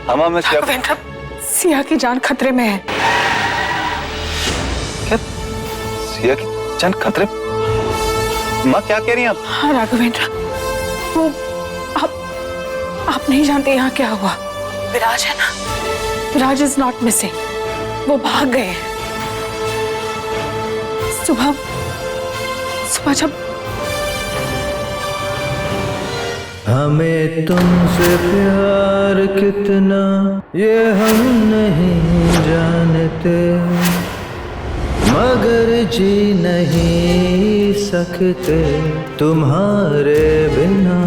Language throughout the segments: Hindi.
अम्मा मैं राघवेंद्र, सिया की जान खतरे में है। क्या? सिया की जान खतरे? माँ क्या कह रही हैं आप? हाँ राघवेंद्र, वो आप नहीं जानते यहाँ क्या हुआ। विराज है ना, विराज इज नॉट मिसिंग, वो भाग गए हैं। सुबह जब हमें तुमसे प्यार कितना ये हम नहीं जानते, मगर जी नहीं सकते तुम्हारे बिना।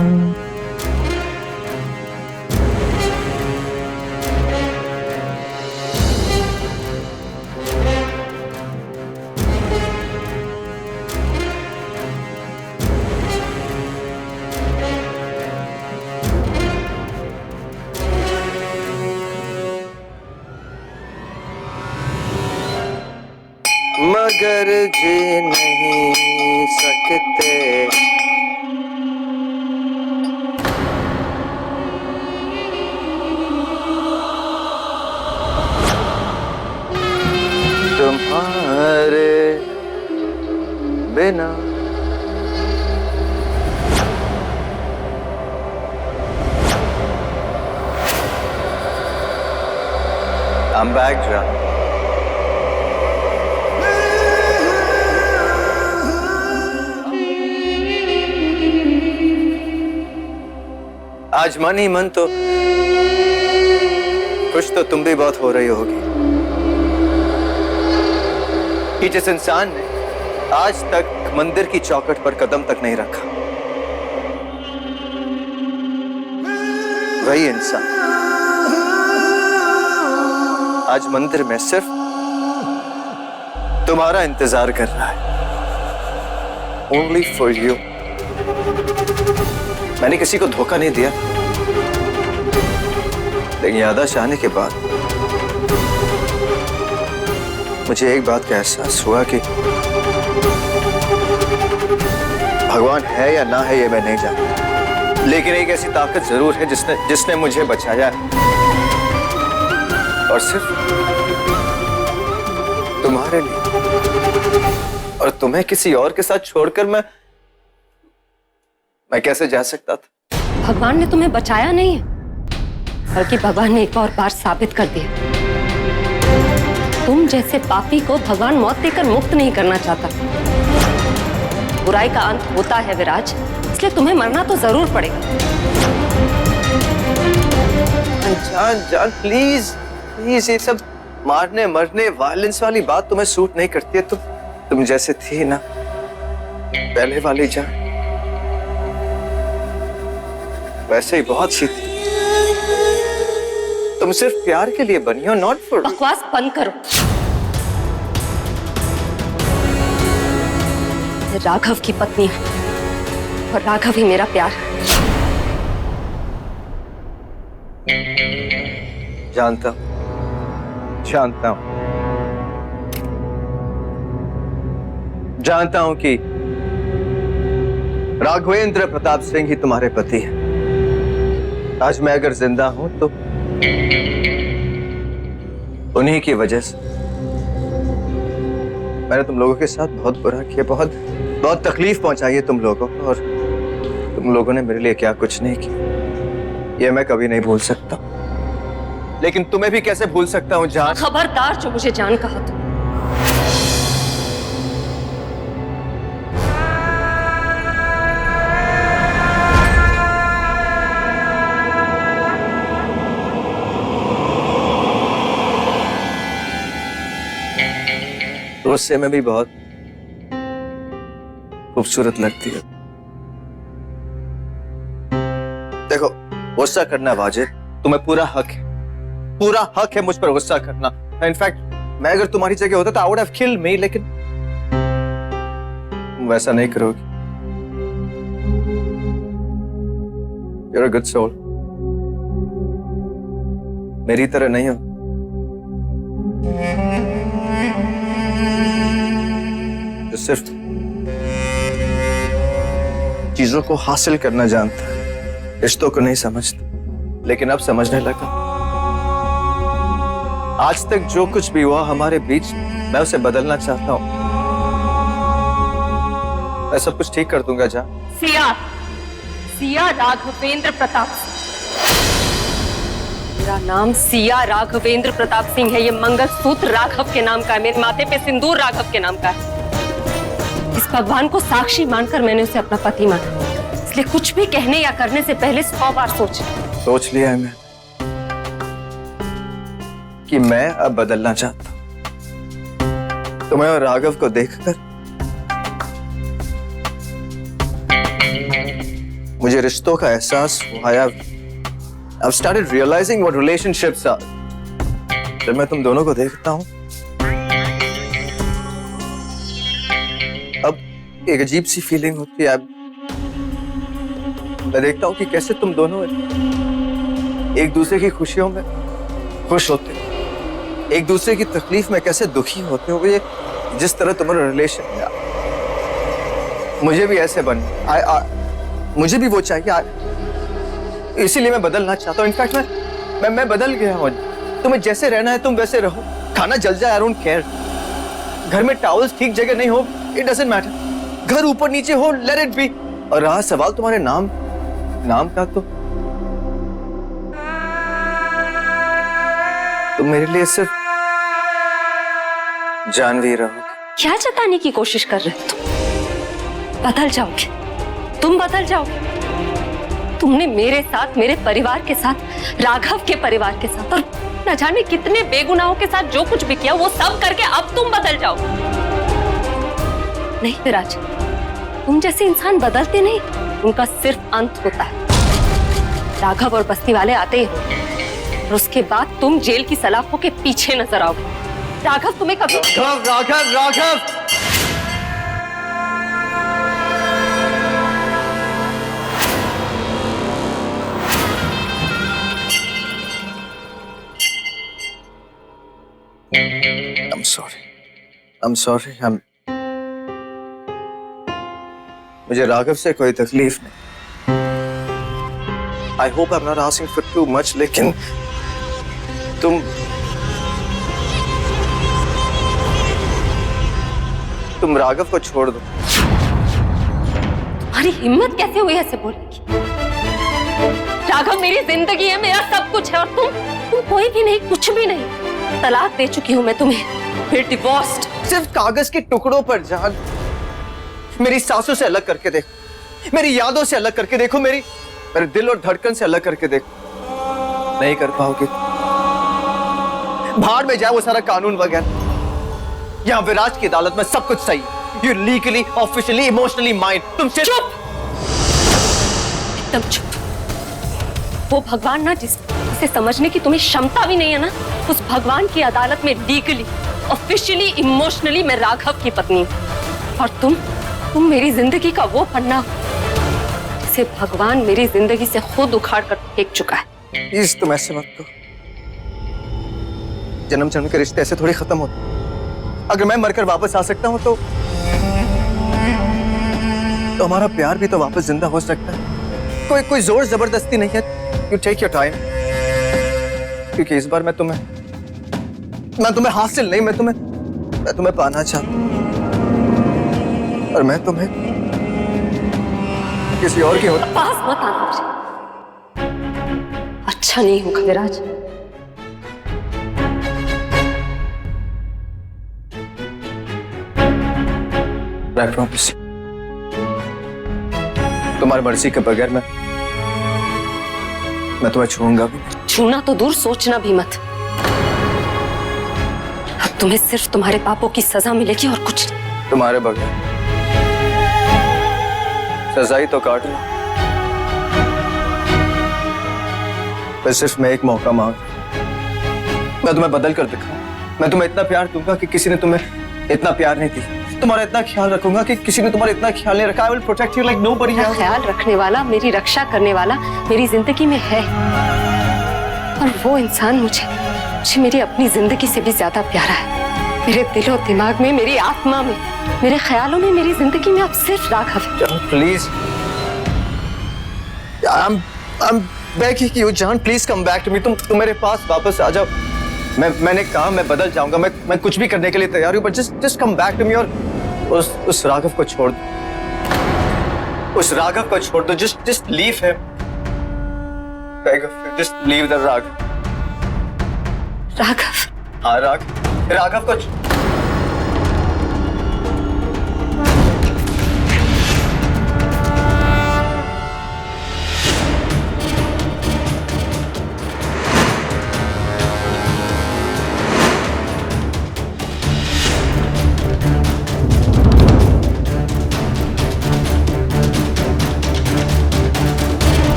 मगर जी नहीं सकते तुम्हारे बिना। I'm back, John. आज मन ही मन तो खुश तो तुम भी बहुत हो रही होगी कि जिस इंसान ने आज तक मंदिर की चौखट पर कदम तक नहीं रखा, वही इंसान आज मंदिर में सिर्फ तुम्हारा इंतजार कर रहा है। Only for you. मैंने किसी को धोखा नहीं दिया, लेकिन याददाश्त आने के बाद मुझे एक बात का एहसास हुआ कि भगवान है या ना है ये मैं नहीं जानता, लेकिन एक ऐसी ताकत जरूर है जिसने मुझे बचाया है। और सिर्फ तुम्हारे लिए। और तुम्हें किसी और के साथ छोड़कर मैं कैसे जा सकता था? भगवान ने तुम्हें बचाया नहीं है, बल्कि भगवान ने एक और बार साबित कर दिया, तुम जैसे पापी को भगवान मौत देकर मुक्त नहीं करना चाहता। बुराई का अंत होता है विराज, इसलिए तुम्हें मरना तो जरूर पड़ेगा। जान जान प्लीज प्लीज, ये सब मारने मरने वायलेंस वाली बात तुम्हें सूट नहीं करती है। तुम जैसे थी ना पहले वाली जान, वैसे ही बहुत सी थी। तुम सिर्फ प्यार के लिए बनी हो, नॉट फॉर। बकवास बंद करो। मैं राघव की पत्नी हूं और राघव ही मेरा प्यार है। जानता हूं कि राघवेंद्र प्रताप सिंह ही तुम्हारे पति है। आज मैं अगर जिंदा हूं तो उन्हीं की वजह से। मैंने तुम लोगों के साथ बहुत बुरा किया, बहुत तकलीफ पहुंचाई है तुम लोगों को, और तुम लोगों ने मेरे लिए क्या कुछ नहीं किया, ये मैं कभी नहीं भूल सकता। लेकिन तुम्हें भी कैसे भूल सकता हूं जान? खबरदार जो मुझे जान कहा तो। गुस्से में भी बहुत खूबसूरत लगती है। देखो, गुस्सा करना वाजिब, तुम्हें पूरा हक है मुझ पर गुस्सा करना। इनफैक्ट मैं अगर तुम्हारी जगह होता तो I would have killed me, लेकिन तुम वैसा नहीं करोगी। You're a good soul। मेरी तरह नहीं हो। जो सिर्फ चीजों को हासिल करना जानता है, रिश्तों को नहीं समझता। लेकिन अब समझने लगा आज तक जो कुछ भी हुआ हमारे बीच, मैं उसे बदलना चाहता हूँ। मैं सब कुछ ठीक कर दूंगा जान। सिया राघवेंद्र प्रताप मेरा नाम सिया राघवेंद्र प्रताप सिंह है। ये मंगलसूत्र राघव के नाम का है, मेरे माथे पे सिंदूर राघव के नाम का है। इस भगवान को साक्षी मानकर मैंने उसे अपना पति माना, इसलिए कुछ भी कहने या करने से पहले 100 बार सोच लिया है मैं कि मैं अब बदलना चाहता हूं। तुम्हें और राघव को देखकर मुझे रिश्तों का एहसास हुआ। I've started realizing what relationships are. जब मैं तुम दोनों को देखता हूं, अब एक अजीब सी फीलिंग होती है। मैं देखता हूं कि कैसे तुम दोनों एक दूसरे की खुशियों में खुश होते हो, एक दूसरे की तकलीफ में कैसे दुखी होते हो। ये जिस तरह तुम्हारा रिलेशन है, मुझे भी ऐसे बनना, मुझे भी वो चाहिए। इसीलिए मैं बदलना चाहता हूँ। इनफैक्ट मैं बदल गया हूँ। तुम्हें जैसे रहना है तुम वैसे रहो, खाना जल जाए, आई डोंट केयर। घर में टॉवल्स ठीक जगह नहीं हो, इट डजंट मैटर। घर ऊपर नीचे हो, लेट इट बी। और रहा सवाल तुम्हारे नाम का, तो तुम मेरे लिए सिर्फ जानवी रहो। क्या जताने की कोशिश कर रहे हो तुम? बदल जाओगे, तुम बदल जाओगे। तुमने मेरे साथ, मेरे परिवार के साथ, राघव के परिवार के साथ और न जाने कितने बेगुनाहों के साथ जो कुछ भी किया वो सब करके अब तुम बदल जाओ। नहीं विराज, तुम जैसे इंसान बदलते नहीं, उनका सिर्फ अंत होता है। राघव और बस्ती वाले आते ही और उसके बाद तुम जेल की सलाखों के पीछे नजर आओगे। राघव तुम्हें कभी राघव I'm sorry. मुझे राघव से कोई तकलीफ नहीं। I hope I'm not asking for too much, लेकिन तुम राघव को छोड़ दो। तुम्हारी हिम्मत कैसे हुई ऐसे बोलने की? राघव मेरी जिंदगी है, मेरा सब कुछ है और तुम कोई भी नहीं, कुछ भी नहीं। तलाक दे चुकी हूं मैं तुम्हें, फिर डिवोर्स्ड। सिर्फ कागज के टुकड़ों पर जान। मेरी सांसों से अलग करके देखो, मेरी यादों से अलग करके देखो, मेरे दिल और धड़कन से अलग करके देखो। नहीं कर पाओगे। भाड़ में जाए वो सारा कानून वगैरह। यहाँ विराज की अदालत में सब कुछ सही। You legally, officially, emotionally mind. तुम चुप, एकदम चुप। वो भगवान ना जिसे समझने की तुम्हें क्षमता भी नहीं है ना, उस भगवान की अदालत में लीगली, ऑफिशियली, इमोशनली मैं राघव की पत्नी हूं। और तुम मेरी जिंदगी का वो पन्ना जिसे भगवान मेरी जिंदगी से खुद उखाड़ कर फेंक चुका है। प्लीज तुम ऐसे मत करो। जन्म जन्म के रिश्ते ऐसे थोड़ी खत्म होते। अगर मैं मरकर वापस आ सकता हूं तो हमारा प्यार भी तो वापस जिंदा हो सकता है। कोई जोर जबरदस्ती नहीं है। यू टेक योर टाइम, क्योंकि इस बार मैं तुम्हें हासिल नहीं, मैं तुम्हें पाना चाहता हूं। और मैं तुम्हें किसी और की पास मत आना मुझे, अच्छा नहीं होगा विराज। I promise. तुम्हारी मर्जी के बगैर मैं तुम्हें छूऊंगा भी नहीं। छूना तो दूर, सोचना भी मत। अब तुम्हें सिर्फ तुम्हारे पापों की सजा मिलेगी और कुछ नहीं। तुम्हारे बगैर सजाई तो काट लो। पर सिर्फ मैं एक मौका मांग, मैं तुम्हें बदल कर दिखाऊं। मैं तुम्हें इतना प्यार दूंगा कि किसी ने तुम्हें इतना प्यार नहीं दिया। तुम्हारा इतना ख्याल रखूंगा कि किसी ने तुम्हारा इतना ख्याल नहीं रखा। I will protect you like nobody else. ख्याल रखने वाला, मेरी रक्षा करने वाला मेरी जिंदगी में है, और वो इंसान मुझे मेरी अपनी जिंदगी से भी ज्यादा प्यारा है। मेरे दिलो दिमाग में, मेरी आत्मा में, मेरे ख्यालों में, मेरी जिंदगी में अब सिर्फ राघव है। प्लीज, I'm begging you, जान, please come back to me. तुम मेरे पास वापस आ जाओ। मैंने कहा मैं बदल जाऊंगा, मैं कुछ भी करने के लिए तैयार हूँ, but just come back to me और उस राघव को छोड़ दो, उस राघव को छोड़ दो, just leave him, just leave the Raghav. Raghav? हाँ राघव को